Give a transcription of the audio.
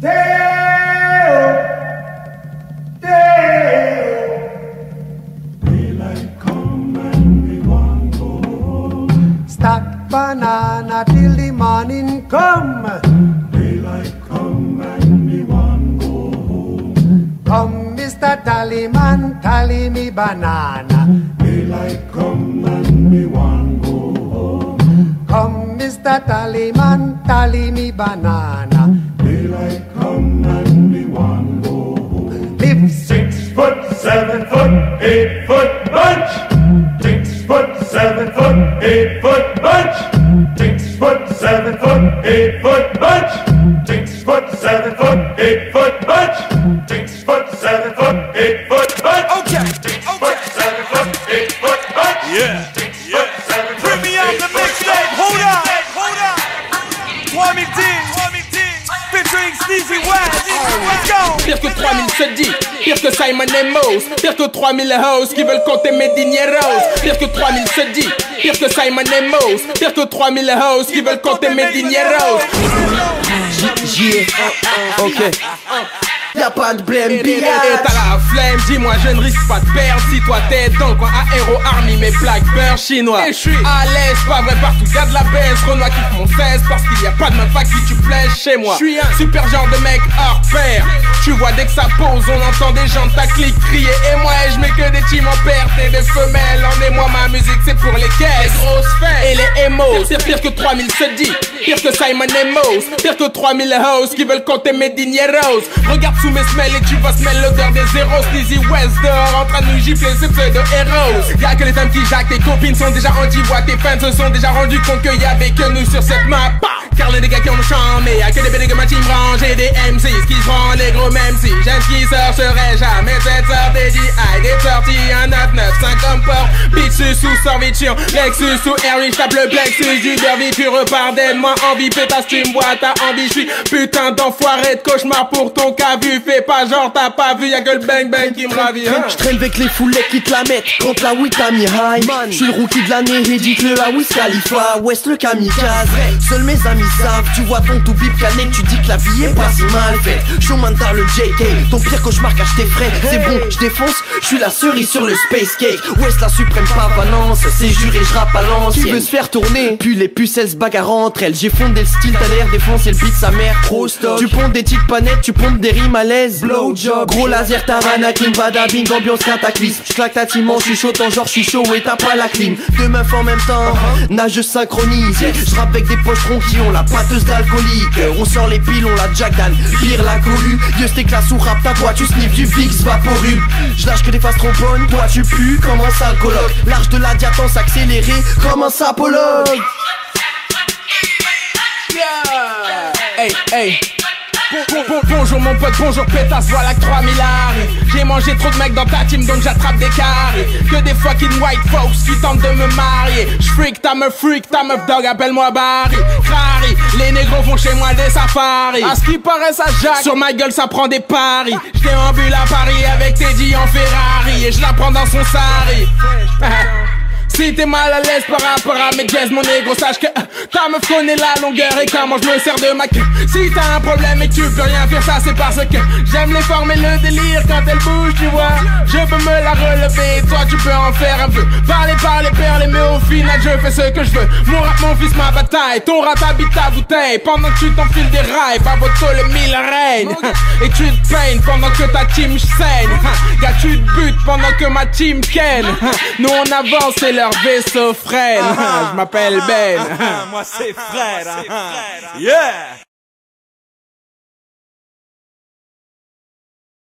Daylight come and we want go home. Stack banana till the morning come. Daylight come and we want go home. Come, Mr. Tallyman, tally me banana. Daylight come and we want go home. Come, Mr. Tallyman, tally me banana. Daylight come and we want go home. Live 6 foot, 7 foot, 8 foot bunch. 6 foot, 7 foot, 8 foot bunch. 6 foot, 7 foot, 8 foot bunch. 6 foot, 7 foot, 8 foot bunch. 6 foot, 7 foot, 8 foot bunch. Okay, 6 foot, 7 foot, 8 foot bunch. Yeah, 6 foot, 7 Bring foot, me out 8 the foot mixtape, bunch. hold up, featuring Sneezy West, let's go. Pire que 3000 se dit, pire que Simon et Mose, pire que 3000 hoes qui veulent compter mes dineros. Pire que 3000 se dit, pire que Simon et Mose, pire que 3000 hoes qui veulent compter mes dineros. Ok. Y'a pas de blême, Et billard. t'as la flemme, dis-moi je ne risque pas de perdre. Si toi t'es dans le coin Aéro Army, mes plaques beurre chinois. Et je suis à l'aise, pas vrai partout, y'a de la baisse. Renoir kiffe mon 16 parce qu'il y a pas de meuf à qui tu plais chez moi. Je suis un super genre de mec hors pair. Tu vois dès que ça pose, on entend des gens de ta clique crier. Et moi je mets que des teams en perte et des femelles. En et moi ma musique c'est pour les caisses, les grosses fesses et les emos. C'est pire que 3000 se dit, pire que Simon et Mose, pire que 3000 hoes qui veulent compter mes dineros. Regarde sous mes semelles et tu vas smell l'odeur des zéros. Sneezy West dehors en train de nous gifler ces pseudo-héros. Y'a que les femmes qui jacquent, tes copines sont déjà anti-voix. Tes fans se sont déjà rendus compte qu'il y avait que nous sur cette map. Car les gars qui ont le champ, mais y'a que des BD que ma team range et des MCs qui se rendent les gros même si j'aime qui serait jamais cette sorte des DI, des sorties 1, 9, 9, 5 comme port. Bitch sous Sorvition, Lexus sous Harry, j'tape le plexus du derby, tu repars d'aide-moi envie, pétasse tu m'bois, t'as envie, j'suis putain d'enfoiré de cauchemar pour ton cas vu, fais pas genre t'as pas vu, y'a que le bang bang qui me ravit. J'traîne avec les foulets qui te la mettent contre la weed t'as mis high. J'suis le rookie de l'année et dites-le à Wiz Khalifa, West le kamikaze. Seuls mes amis savent, tu vois ton tout bip canet, tu dis que la vie est pas si mal faite. Showman t'as le JK, ton pire cauchemar cache tes frais. C'est bon, j'défonce, j'suis la cerise sur le space cake. West la suprême pavanance, c'est juré j'rappe à l'ancienne. Qui veut se faire tourner, puis les puces elles se bagarrent entre elles. J'ai fondé le style, t'as l'air défoncé le beat sa mère, trop stock. Tu pondes des titres panettes, tu pompes des rimes à l'aise. Blowjob, gros laser, Tavana, King, Badabing, ambiance cataclysme. J'claque ta team en chuchotant genre j'suis chaud et t'as pas la clim. Deux meufs en même temps, nageuse synchronisée. J'rappe avec des pocherons qui ont la pâteuse d'alcoolique. On sort les piles, on la Jack Dan, pire la cohue. Dieu c'était classe ou rap ta voix, tu sniffes du Vicks Vaporub. J'lâche que des faces trop bonnes, toi tu pues comme un sale coloc. L'arche de la diatance accéléré comme un sapologue. Hey, hey. Bonjour mon pote, bonjour pétasse, voilà que 3000 arrivent. J'ai mangé trop de mecs dans ta team donc j'attrape des caries. Que des fucking white folks qui tentent de me marier. J'freak ta meuf dog, appelle-moi Barry. Crary, les négros font chez moi des safaris. À ce qui paraît ça jack, sur ma gueule ça prend des paris. J'déambule à Paris avec Teddy en Ferrari. Et je la prends dans son sari. Si t'es mal à l'aise par rapport à mes jazz, mon négro, sache que ta meuf connaît la longueur et comment je me sers de ma queue. Si t'as un problème et que tu peux rien faire, ça c'est parce que j'aime les formes et le délire quand elle bouge, tu vois. Je peux me la relever, toi tu peux en faire un peu. Parler, perler, mais au final je fais ce que je veux. Mon rap, mon fils, ma bataille, ton rat habite ta bouteille. Pendant que tu t'enfiles des rails, Baboto le mille règne. Et tu te peignes pendant que ta team saigne. Gars tu te butes pendant que ma team ken. Nous on avance et leur vaisseau freine. Je m'appelle Ben. Moi c'est frère, yeah.